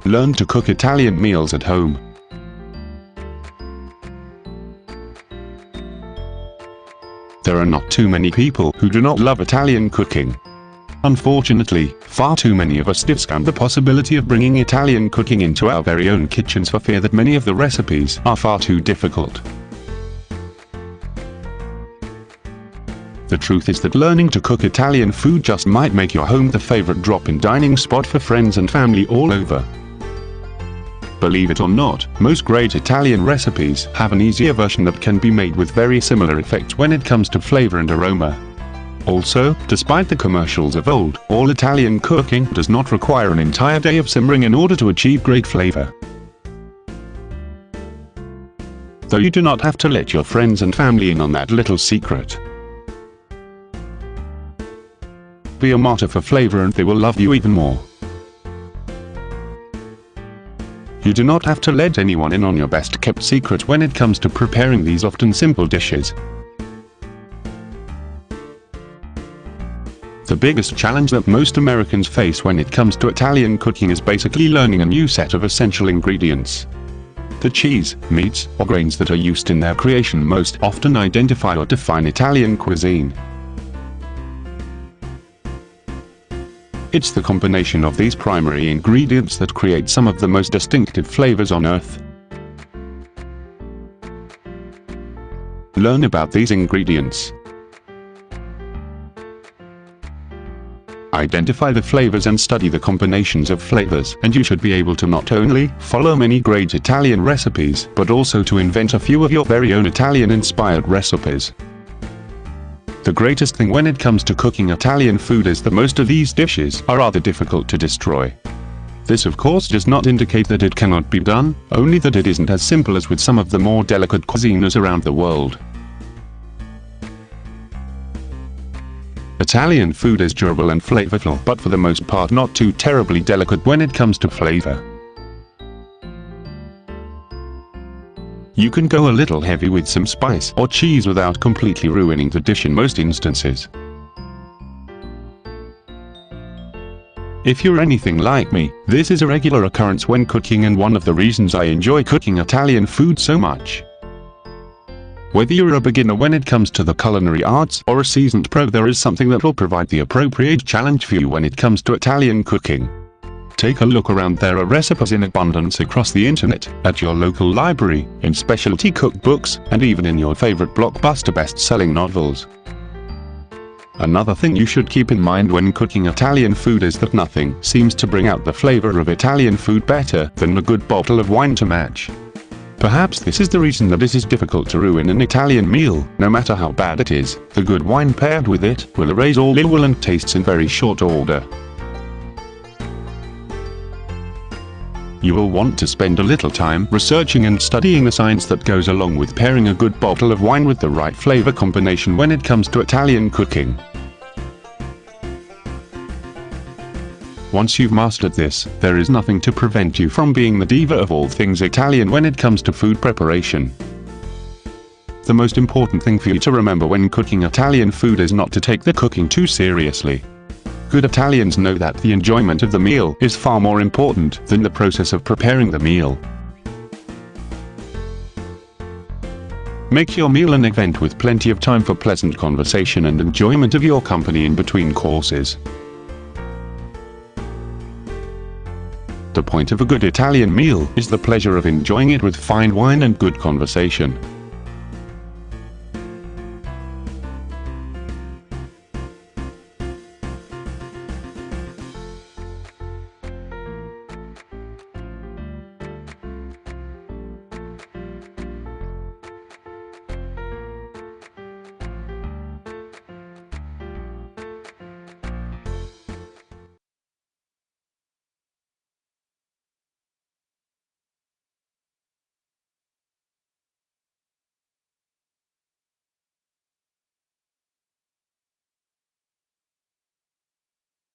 Learn to cook Italian meals at home. There are not too many people who do not love Italian cooking. Unfortunately, far too many of us discount the possibility of bringing Italian cooking into our very own kitchens for fear that many of the recipes are far too difficult. The truth is that learning to cook Italian food just might make your home the favorite drop-in dining spot for friends and family all over. Believe it or not, most great Italian recipes have an easier version that can be made with very similar effects when it comes to flavor and aroma. Also, despite the commercials of old, all Italian cooking does not require an entire day of simmering in order to achieve great flavor. Though you do not have to let your friends and family in on that little secret. Be a martyr for flavor and they will love you even more. You do not have to let anyone in on your best kept secret when it comes to preparing these often simple dishes. The biggest challenge that most Americans face when it comes to Italian cooking is basically learning a new set of essential ingredients. The cheese, meats, or grains that are used in their creation most often identify or define Italian cuisine. It's the combination of these primary ingredients that create some of the most distinctive flavors on earth. Learn about these ingredients. Identify the flavors and study the combinations of flavors, and you should be able to not only follow many great Italian recipes, but also to invent a few of your very own Italian-inspired recipes. The greatest thing when it comes to cooking Italian food is that most of these dishes are rather difficult to destroy. This of course does not indicate that it cannot be done, only that it isn't as simple as with some of the more delicate cuisines around the world. Italian food is durable and flavorful, but for the most part not too terribly delicate when it comes to flavor. You can go a little heavy with some spice or cheese without completely ruining the dish in most instances. If you're anything like me, this is a regular occurrence when cooking and one of the reasons I enjoy cooking Italian food so much. Whether you're a beginner when it comes to the culinary arts or a seasoned pro, there is something that will provide the appropriate challenge for you when it comes to Italian cooking. Take a look around. There are recipes in abundance across the internet, at your local library, in specialty cookbooks, and even in your favorite blockbuster best-selling novels. Another thing you should keep in mind when cooking Italian food is that nothing seems to bring out the flavor of Italian food better than a good bottle of wine to match. Perhaps this is the reason that it is difficult to ruin an Italian meal. No matter how bad it is, the good wine paired with it will erase all ill and tastes in very short order. You will want to spend a little time researching and studying the science that goes along with pairing a good bottle of wine with the right flavor combination when it comes to Italian cooking. Once you've mastered this, there is nothing to prevent you from being the diva of all things Italian when it comes to food preparation. The most important thing for you to remember when cooking Italian food is not to take the cooking too seriously. Good Italians know that the enjoyment of the meal is far more important than the process of preparing the meal. Make your meal an event with plenty of time for pleasant conversation and enjoyment of your company in between courses. The point of a good Italian meal is the pleasure of enjoying it with fine wine and good conversation.